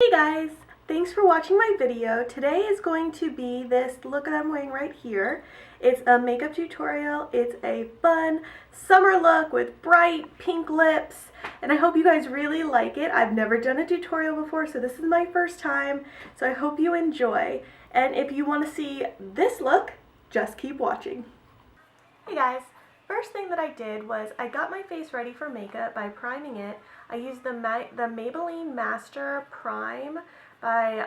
Hey guys, thanks for watching my video. Today is going to be this look that I'm wearing right here. It's a makeup tutorial. It's a fun summer look with bright pink lips, and I hope you guys really like it. I've never done a tutorial before, so this is my first time, so I hope you enjoy. And if you want to see this look, just keep watching. Hey guys, first thing that I did was I got my face ready for makeup by priming it. I used the Maybelline Master Prime by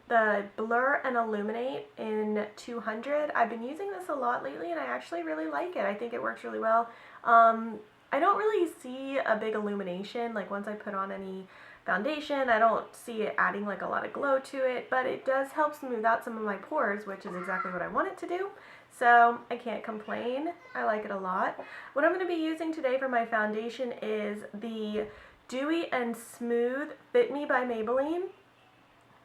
the Blur and Illuminate in 200. I've been using this a lot lately and I actually really like it. I think it works really well. I don't really see a big illumination, like once I put on any foundation. I don't see it adding like a lot of glow to it, but it does help smooth out some of my pores, which is exactly what I want it to do. So I can't complain. I like it a lot. What I'm going to be using today for my foundation is the Dewy and Smooth Fit Me by Maybelline.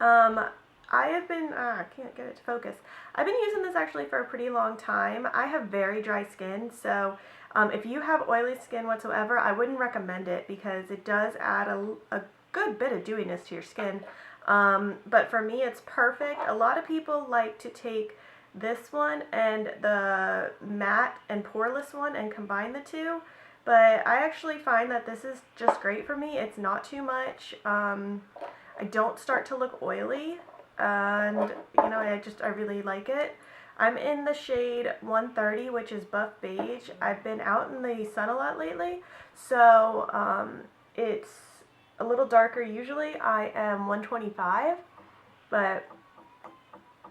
I have been, I can't get it to focus. I've been using this actually for a pretty long time. I have very dry skin, so if you have oily skin whatsoever, I wouldn't recommend it because it does add a good bit of dewiness to your skin. But for me, it's perfect. A lot of people like to take this one and the matte and poreless one and combine the two, but I actually find that this is just great for me. It's not too much. I don't start to look oily, and you know, I really like it. I'm in the shade 130, which is buff beige. I've been out in the sun a lot lately, so it's a little darker. Usually I am 125, but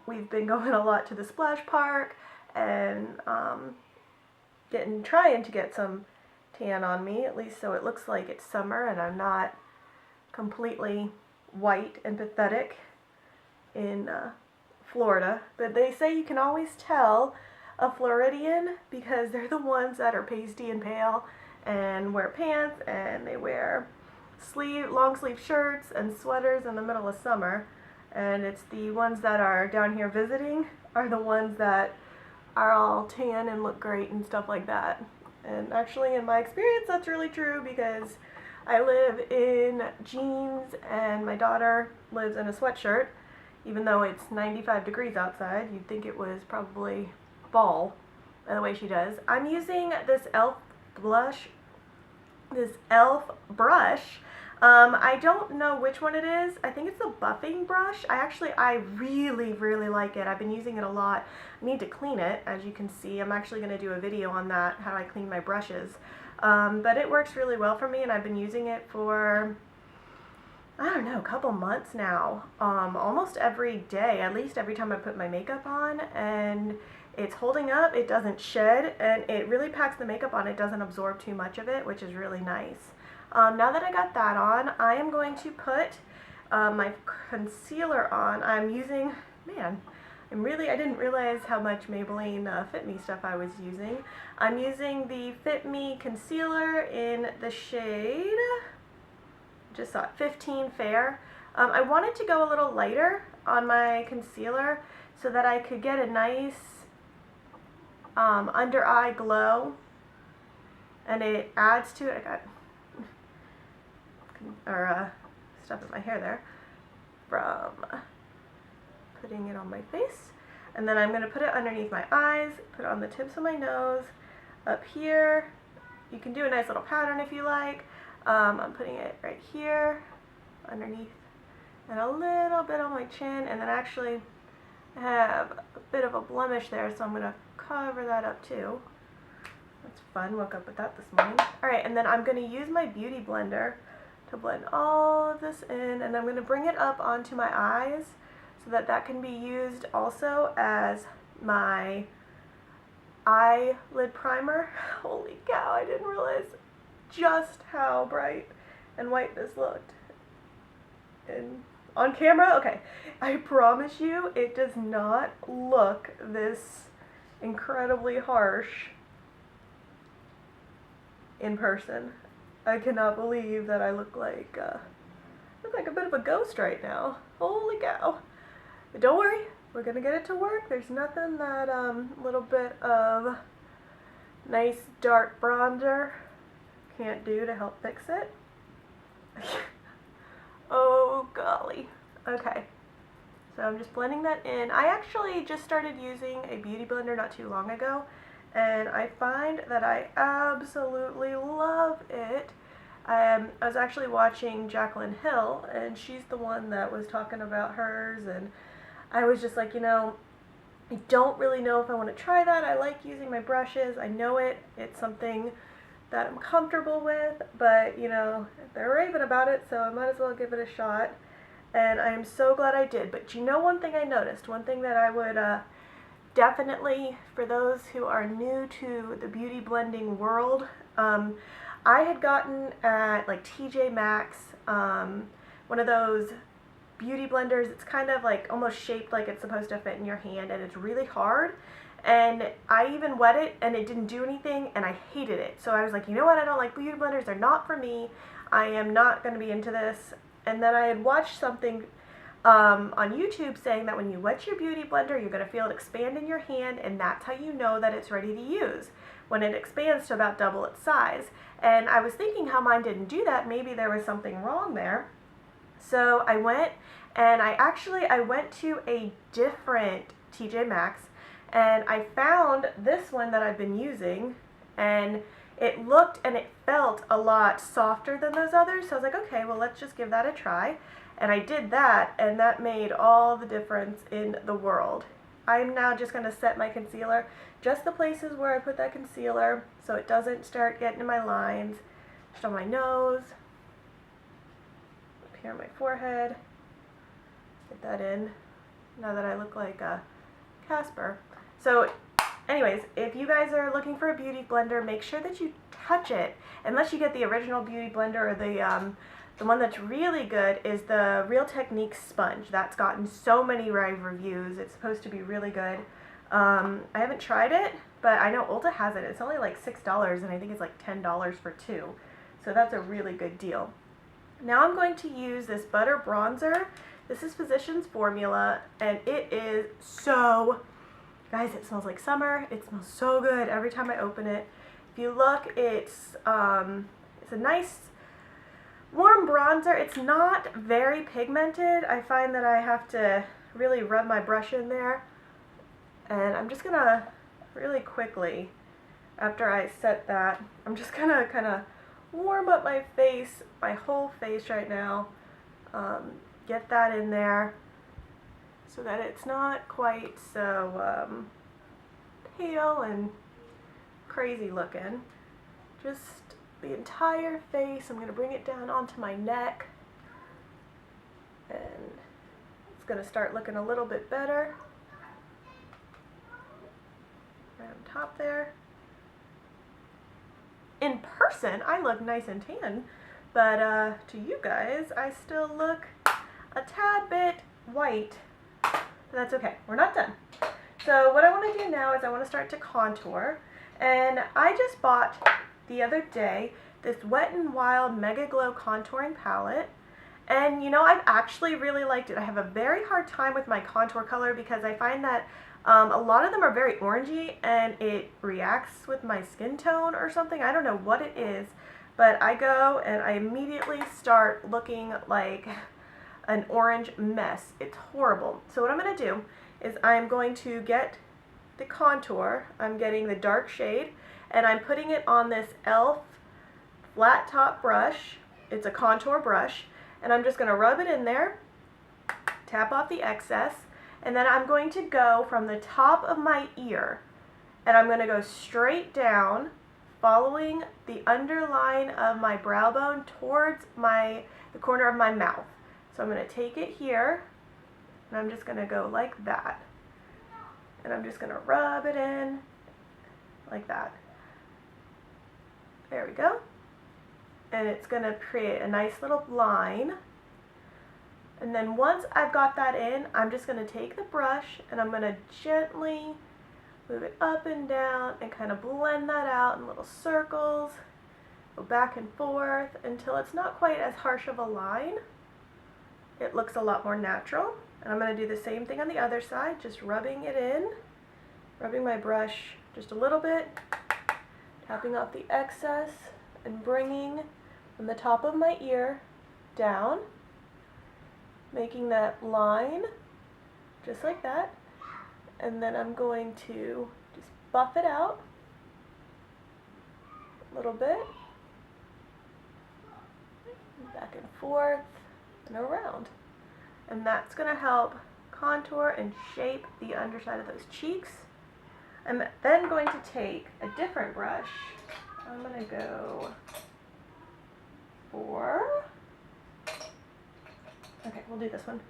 we've been going a lot to the splash park and trying to get some tan on me, at least so it looks like it's summer and I'm not completely white and pathetic in Florida. But they say you can always tell a Floridian because they're the ones that are pasty and pale and wear pants, and they wear long sleeve shirts and sweaters in the middle of summer. And it's the ones that are down here visiting are the ones that are all tan and look great and stuff like that. And actually, in my experience, that's really true because I live in jeans and my daughter lives in a sweatshirt. Even though it's 95 degrees outside, you'd think it was probably fall by the way she does. I'm using this e.l.f. brush. I don't know which one it is. I think it's a buffing brush. I really like it. I've been using it a lot. I need to clean it, as you can see. I'm actually going to do a video on that, how I clean my brushes. But it works really well for me, and I've been using it for, I don't know, a couple months now. Almost every day, at least every time I put my makeup on, and it's holding up, it doesn't shed, and it really packs the makeup on. It doesn't absorb too much of it, which is really nice. Now that I got that on, I am going to put my concealer on. I'm using, I didn't realize how much Maybelline Fit Me stuff I was using. I'm using the Fit Me concealer in the shade, just saw it, 15 Fair. I wanted to go a little lighter on my concealer so that I could get a nice under eye glow, and it adds to it. I got stuff in my hair there from putting it on my face. And then I'm going to put it underneath my eyes, put it on the tips of my nose, up here. You can do a nice little pattern if you like. I'm putting it right here, underneath, and a little bit on my chin, and then actually I have a bit of a blemish there, so I'm going to cover that up too. That's fun, woke up with that this morning. Alright, and then I'm going to use my Beauty Blender to blend all of this in, and I'm going to bring it up onto my eyes so that that can be used also as my eyelid primer. Holy cow, I didn't realize just how bright and white this looked on camera. Okay, I promise you it does not look this incredibly harsh in person. I cannot believe that I look like a bit of a ghost right now. Holy cow. But don't worry, we're gonna get it to work. There's nothing that little bit of nice dark bronzer can't do to help fix it. Oh golly. Okay. So I'm just blending that in. I actually just started using a beauty blender not too long ago, and I find that I absolutely love it. I was actually watching Jaclyn Hill, and she's the one that was talking about hers, and I was just like, I don't really know if I want to try that. I like using my brushes. I know it's something that I'm comfortable with, but they're raving about it, so I might as well give it a shot. And I am so glad I did. But one thing I noticed, one thing that I would definitely, for those who are new to the beauty blending world, I had gotten at like TJ Maxx, one of those beauty blenders. It's kind of like almost shaped like it's supposed to fit in your hand, and it's really hard. And I even wet it and it didn't do anything, and I hated it. So I was like, you know what, I don't like beauty blenders, they're not for me. I am not going to be into this. And then I had watched something on YouTube saying that when you wet your beauty blender, you're going to feel it expand in your hand, and that's how you know that it's ready to use, when it expands to about double its size. And I was thinking how mine didn't do that. Maybe there was something wrong there. So I went and I went to a different TJ Maxx, and I found this one that I've been using, and it looked and it felt a lot softer than those others. So I was like, okay, well, let's just give that a try. And I did that, and that made all the difference in the world. I'm now just going to set my concealer, just the places where I put that concealer, so it doesn't start getting in my lines. Just on my nose, up here on my forehead. Get that in, now that I look like a Casper. So anyways, if you guys are looking for a beauty blender, make sure that you touch it. Unless you get the original beauty blender, or the one that's really good is the Real Techniques sponge. That's gotten so many rave reviews. It's supposed to be really good. I haven't tried it, but I know Ulta has it. It's only like $6, and I think it's like $10 for two. So that's a really good deal. Now I'm going to use this butter bronzer. This is Physicians Formula, and it is so, guys, it smells like summer. It smells so good every time I open it. If you look, it's a nice warm bronzer. It's not very pigmented. I find that I have to really rub my brush in there. And I'm just gonna really quickly, after I set that, I'm just gonna kind of warm up my face, my whole face right now. Get that in there so that it's not quite so pale and crazy looking. Just the entire face. I'm going to bring it down onto my neck, and it's going to start looking a little bit better. Right on top there. In person, I look nice and tan, but to you guys, I still look a tad bit white. That's okay. We're not done. So what I want to do now is I want to start to contour, and I just bought the other day this Wet n Wild Mega Glow contouring palette, and I've actually really liked it. I have a very hard time with my contour color because I find that a lot of them are very orangey, and it reacts with my skin tone or something. I don't know what it is, but I go and I immediately start looking like an orange mess. It's horrible. So what I'm going to do is I'm going to get the contour. I'm getting the dark shade, and I'm putting it on this e.l.f. flat top brush. It's a contour brush, and I'm just going to rub it in there, tap off the excess, and then I'm going to go from the top of my ear, and I'm going to go straight down, following the underline of my brow bone towards the corner of my mouth. So I'm going to take it here, and I'm just going to go like that. And I'm just going to rub it in like that. There we go. And it's going to create a nice little line. And then once I've got that in, I'm just going to take the brush and I'm going to gently move it up and down and kind of blend that out in little circles. Go back and forth until it's not quite as harsh of a line. It looks a lot more natural. And I'm going to do the same thing on the other side, just rubbing it in, rubbing my brush just a little bit, tapping off the excess, and bringing from the top of my ear down. making that line just like that, and then I'm going to just buff it out a little bit, back and forth and around, and that's going to help contour and shape the underside of those cheeks. I'm then going to take a different brush. I'm going to go for, okay, we'll do this one.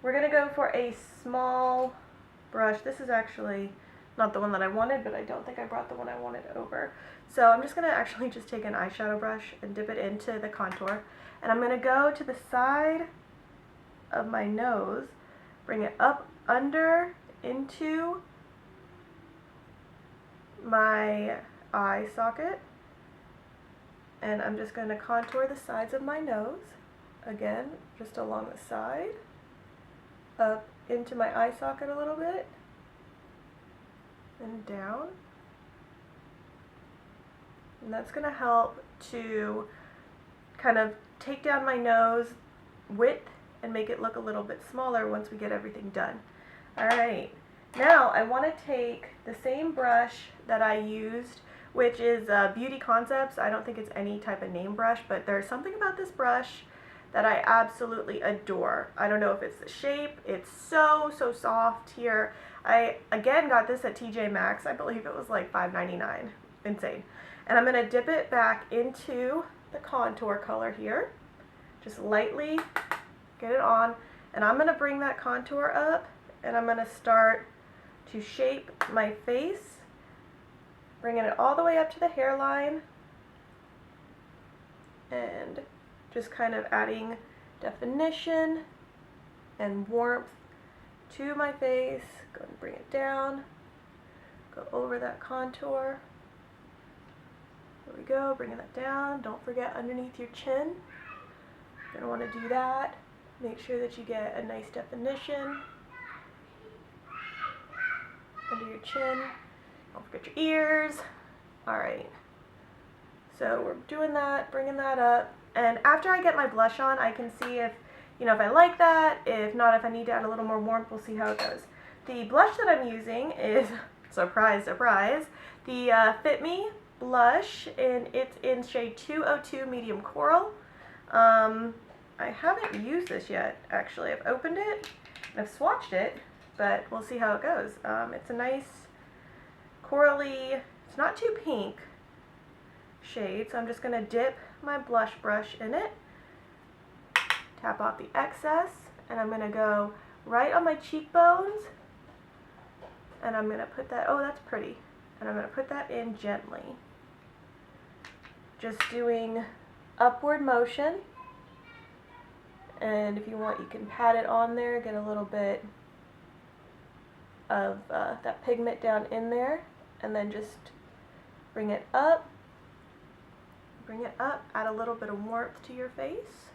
We're going to go for a small brush. This is actually not the one that I wanted, but I don't think I brought the one I wanted over. So I'm just going to actually just take an eyeshadow brush and dip it into the contour. And I'm going to go to the side of my nose, bring it up under into my eye socket, and I'm just going to contour the sides of my nose, again, just along the side, up into my eye socket a little bit, and down. And that's going to help to kind of take down my nose width and make it look a little bit smaller once we get everything done. Alright, now I want to take the same brush that I used, which is Beauty Concepts. I don't think it's any type of name brush, but there's something about this brush that I absolutely adore. I don't know if it's the shape. It's so soft here. I again got this at TJ Maxx. I believe it was like $5.99. Insane. And I'm going to dip it back into the contour color here. Just lightly get it on, and I'm going to bring that contour up, and I'm going to start to shape my face, bringing it all the way up to the hairline, and just kind of adding definition and warmth to my face. Go ahead and bring it down, go over that contour. There we go, bringing that down. Don't forget underneath your chin. You're going to want to do that. Make sure that you get a nice definition under your chin. Don't forget your ears. Alright, so we're doing that, bringing that up, and after I get my blush on, I can see if, if I like that. If not, if I need to add a little more warmth, we'll see how it goes. The blush that I'm using is, surprise, surprise, the Fit Me blush, and it's in shade 202 Medium Coral. I haven't used this yet, actually. I've opened it, and I've swatched it, but we'll see how it goes. It's a nice corally, it's not too pink shade, so I'm just going to dip my blush brush in it, tap off the excess, and I'm going to go right on my cheekbones, and I'm going to put that, oh that's pretty, and I'm going to put that in gently. Just doing upward motion, and if you want you can pat it on there, get a little bit of that pigment down in there, and then just bring it up, add a little bit of warmth to your face.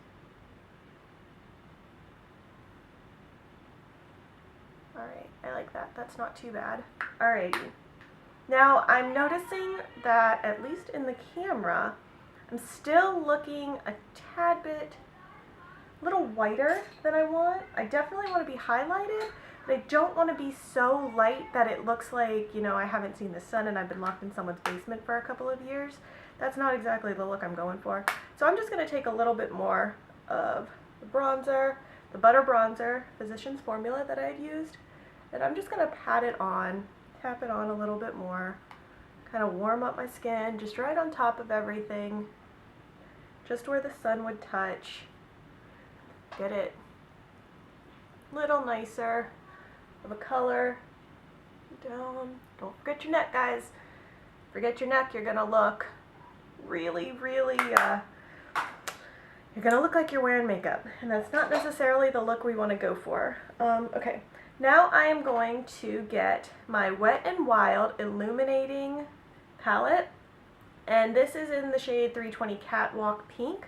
Alright, I like that. That's not too bad. Alrighty. Now I'm noticing that, at least in the camera, I'm still looking a tad bit, a little whiter than I want. I definitely want to be highlighted, but I don't want to be so light that it looks like, I haven't seen the sun and I've been locked in someone's basement for a couple of years. That's not exactly the look I'm going for. So I'm just going to take a little bit more of the bronzer, the Butter Bronzer Physicians Formula that I had used, and I'm just going to pat it on, tap it on a little bit more, kind of warm up my skin, just right on top of everything, just where the sun would touch. Get it a little nicer of a color down. Don't forget your neck, guys. Forget your neck, you're gonna look really, you're gonna look like you're wearing makeup, and that's not necessarily the look we want to go for. Okay, now I am going to get my Wet n Wild Illuminating palette, and this is in the shade 320 Catwalk Pink.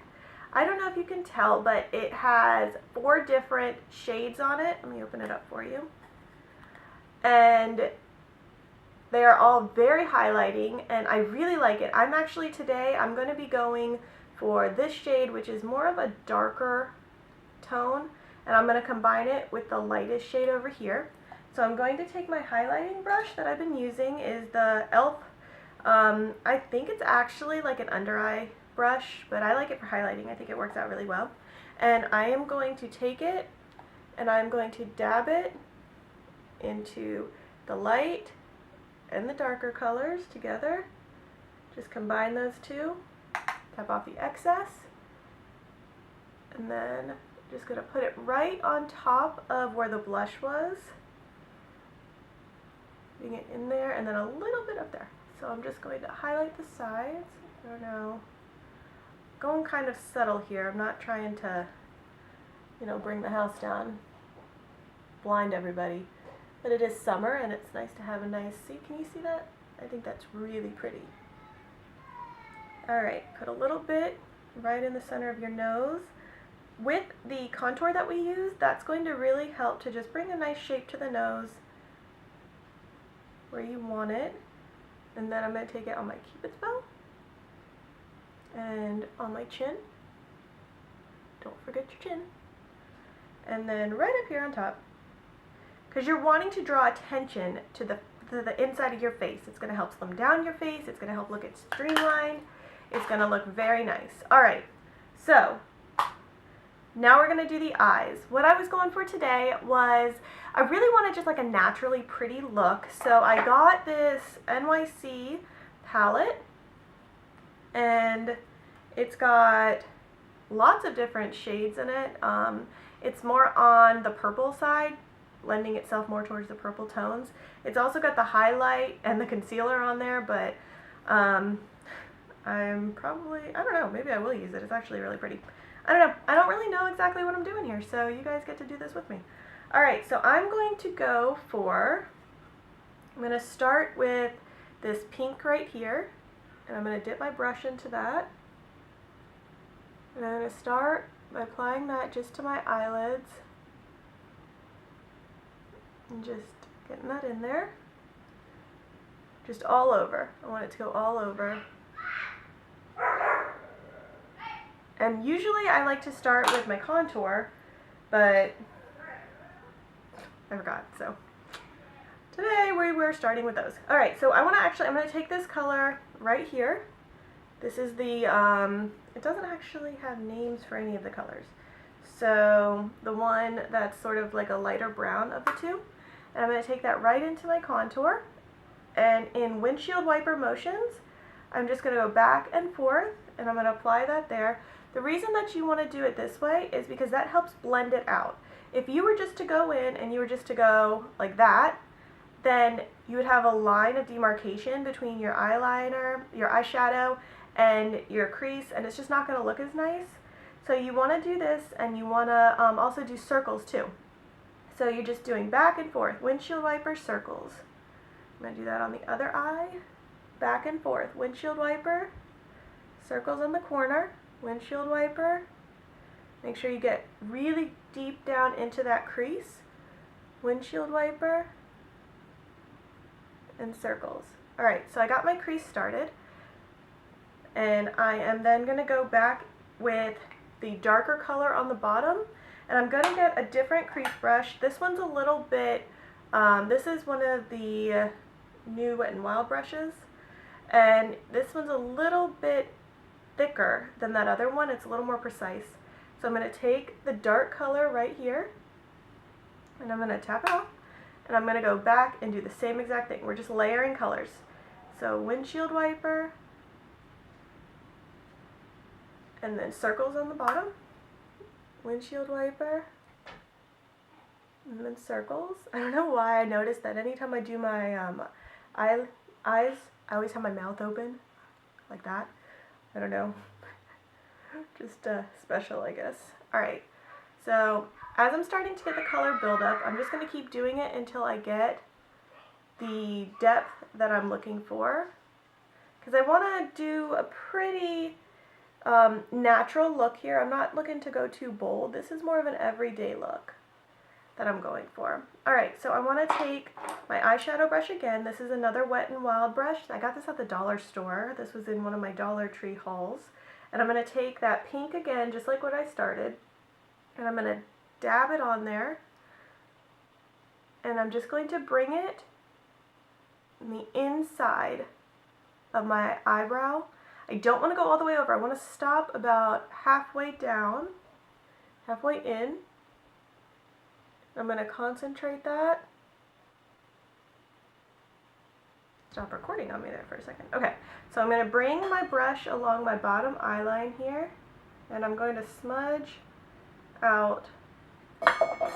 I don't know if you can tell, but it has 4 different shades on it. Let me open it up for you. And they are all very highlighting, and I really like it. I'm going to be going for this shade, which is more of a darker tone, and I'm going to combine it with the lightest shade over here. So I'm going to take my highlighting brush that I've been using, is the e.l.f. I think it's actually like an under eye brush, but I like it for highlighting. I think it works out really well. And I am going to take it and I'm going to dab it into the light and the darker colors together. Just combine those two, tap off the excess, and then I'm just going to put it right on top of where the blush was. Putting it in there and then a little bit up there. So I'm just going to highlight the sides. I don't know. Going kind of subtle here. I'm not trying to, you know, bring the house down, blind everybody. But it is summer and it's nice to have a nice, see, can you see that? I think that's really pretty. Alright, put a little bit right in the center of your nose. With the contour that we use, that's going to really help to just bring a nice shape to the nose where you want it. And then I'm going to take it on my Cupid's bow and on my chin. Don't forget your chin. And then right up here on top, because you're wanting to draw attention to the inside of your face. It's going to help slim down your face. It's going to help look it streamlined. It's going to look very nice. Alright, so now we're going to do the eyes. What I was going for today was, I really wanted just like a naturally pretty look. So I got this NYC palette, and it's got lots of different shades in it. It's more on the purple side, lending itself more towards the purple tones. It's also got the highlight and the concealer on there, but I'm probably, I don't know, maybe I will use it. It's actually really pretty. I don't know. I don't really know exactly what I'm doing here, so you guys get to do this with me. Alright, so I'm going to go for, I'm going to start with this pink right here, and I'm going to dip my brush into that. And I'm going to start by applying that just to my eyelids. And just getting that in there. Just all over. I want it to go all over. And usually I like to start with my contour, but I forgot, so today we're starting with those. Alright, so I'm going to take this color right here. This is the, it doesn't actually have names for any of the colors. So the one that's sort of like a lighter brown of the two. And I'm going to take that right into my contour. And in windshield wiper motions, I'm just going to go back and forth, and I'm going to apply that there. The reason that you want to do it this way is because that helps blend it out. If you were just to go in and you were just to go like that, then you would have a line of demarcation between your eyeliner, your eyeshadow, and your crease, and it's just not going to look as nice. So you want to do this, and you want to also do circles too. So you're just doing back and forth, windshield wiper, circles. I'm going to do that on the other eye, back and forth, windshield wiper, circles on the corner, windshield wiper. Make sure you get really deep down into that crease, windshield wiper, and circles. Alright, so I got my crease started, and I am then going to go back with the darker color on the bottom, and I'm going to get a different crease brush. This one's a little bit, this is one of the new Wet n Wild brushes, and this one's a little bit thicker than that other one. It's a little more precise. So I'm going to take the dark color right here, and I'm going to tap it off, and I'm going to go back and do the same exact thing. We're just layering colors. So windshield wiper, and then circles on the bottom, windshield wiper, and then circles. I don't know why I noticed that anytime I do my eyes, I always have my mouth open, like that. I don't know. Just special, I guess. Alright, so as I'm starting to get the color build up, I'm just going to keep doing it until I get the depth that I'm looking for. Because I want to do a pretty natural look here. I'm not looking to go too bold. This is more of an everyday look that I'm going for. Alright, so I want to take my eyeshadow brush again. This is another Wet n Wild brush. I got this at the dollar store. This was in one of my Dollar Tree hauls. And I'm going to take that pink again, just like what I started, and I'm going to dab it on there, and I'm just going to bring it in the inside of my eyebrow. I don't want to go all the way over. I want to stop about halfway down, halfway in. I'm going to concentrate that. Stop recording on me there for a second. Okay, so I'm going to bring my brush along my bottom eyeline here, and I'm going to smudge out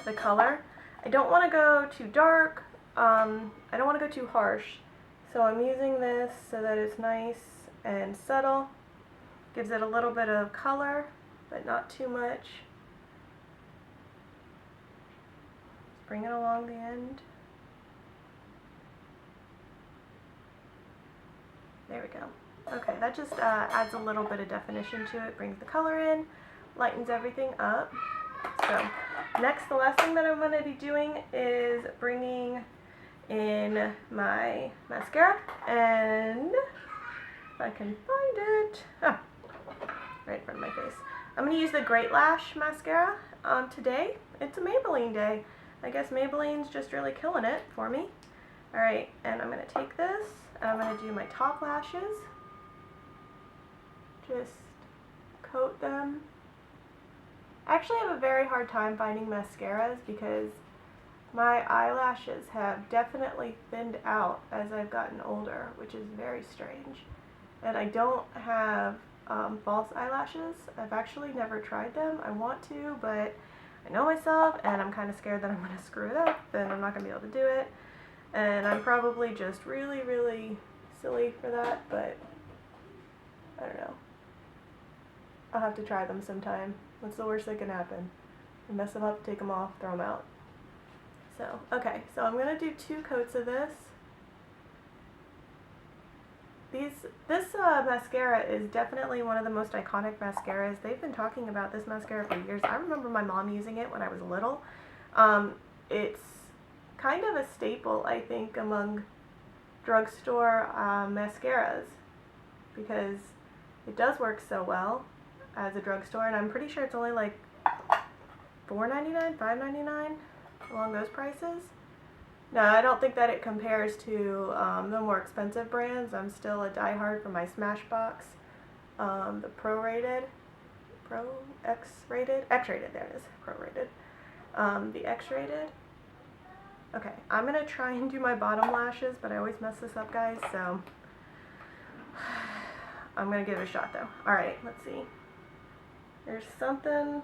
the color. I don't want to go too dark. I don't want to go too harsh. So I'm using this so that it's nice and subtle. Gives it a little bit of color, but not too much. Just bring it along the end. There we go. Okay, that just adds a little bit of definition to it, brings the color in, lightens everything up. So next, the last thing that I'm going to be doing is bringing in my mascara, and if I can find it, right in front of my face. I'm going to use the Great Lash mascara today. It's a Maybelline day. I guess Maybelline's just really killing it for me. Alright, and I'm going to take this, and I'm going to do my top lashes. Just coat them. I actually have a very hard time finding mascaras because my eyelashes have definitely thinned out as I've gotten older, which is very strange. And I don't have false eyelashes. I've actually never tried them. I want to, but I know myself, and I'm kind of scared that I'm going to screw it up, and I'm not going to be able to do it. And I'm probably just really, really silly for that, but I don't know. I'll have to try them sometime. What's the worst that can happen? I mess them up, take them off, throw them out. So, okay, so I'm going to do 2 coats of this. This mascara is definitely one of the most iconic mascaras. They've been talking about this mascara for years. I remember my mom using it when I was little. It's kind of a staple, I think, among drugstore mascaras because it does work so well as a drugstore, and I'm pretty sure it's only like $4.99, $5.99, along those prices. No, I don't think that it compares to the more expensive brands. I'm still a diehard for my Smashbox, the X-rated, there it is, pro-rated, the X-rated. Okay, I'm going to try and do my bottom lashes, but I always mess this up, guys, so I'm going to give it a shot, though. Alright, let's see. There's something,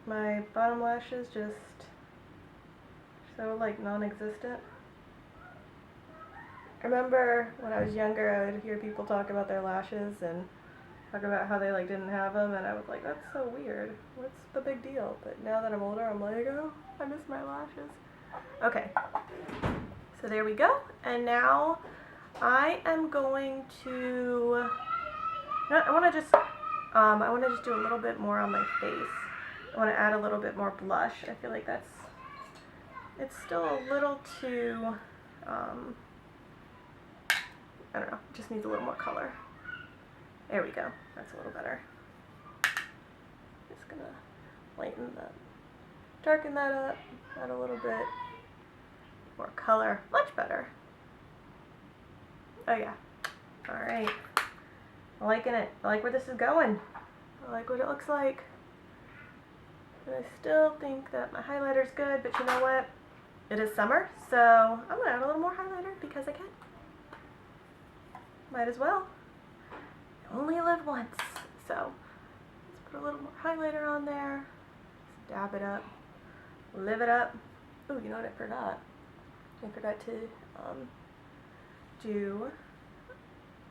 my bottom lashes just so like non-existent. I remember when I was younger, I would hear people talk about their lashes and talk about how they like didn't have them, and I was like, that's so weird. What's the big deal? But now that I'm older, I'm like, oh, I miss my lashes. Okay, so there we go. And now I am going to. I want to just do a little bit more on my face. I want to add a little bit more blush. I feel like it's still a little too, I don't know, it just needs a little more color. There we go, that's a little better. Just gonna lighten that, darken that up, add a little bit more color, much better. Oh yeah, alright, I'm liking it. I like where this is going. I like what it looks like. And I still think that my highlighter's good, but you know what? It is summer, so I'm going to add a little more highlighter because I can. Might as well. You only live once. So let's put a little more highlighter on there. Dab it up. Live it up. Oh, you know what I forgot? I forgot to do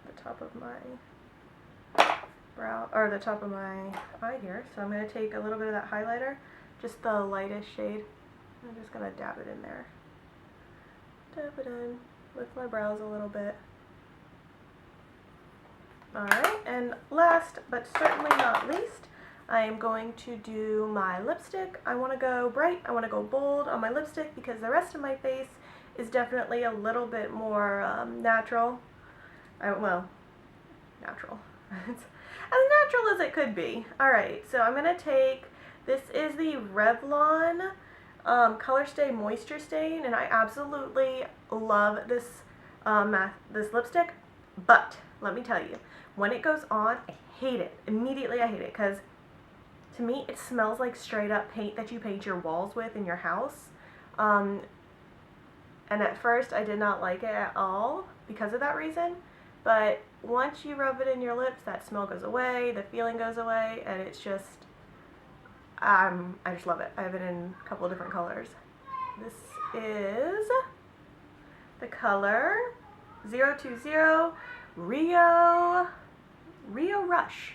the top of my brow, or the top of my eye here. So I'm going to take a little bit of that highlighter, just the lightest shade. I'm just going to dab it in there. Dab it in, lift my brows a little bit. Alright, and last but certainly not least, I am going to do my lipstick. I want to go bright, I want to go bold on my lipstick because the rest of my face is definitely a little bit more natural. Well, natural. It's as natural as it could be. Alright, so I'm going to take This is the Revlon Color Stay Moisture Stain, and I absolutely love this this lipstick, but let me tell you, when it goes on, I hate it. Immediately I hate it, because to me it smells like straight up paint that you paint your walls with in your house. And at first I did not like it at all because of that reason, but once you rub it in your lips, that smell goes away, the feeling goes away, and it's just, I just love it. I have it in a couple of different colors. This is the color 020 Rio Rush.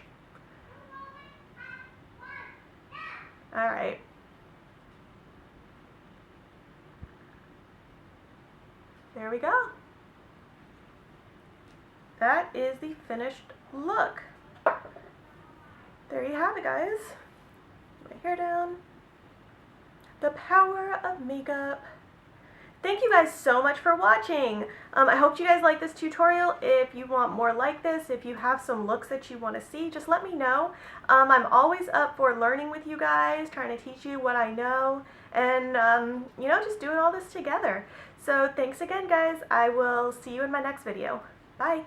Alright. There we go. That is the finished look. There you have it, guys. My hair down. The power of makeup. Thank you guys so much for watching. I hope you guys like this tutorial. If you want more like this, if you have some looks that you want to see, just let me know. I'm always up for learning with you guys, trying to teach you what I know, and you know, just doing all this together. So thanks again, guys. I will see you in my next video. Bye.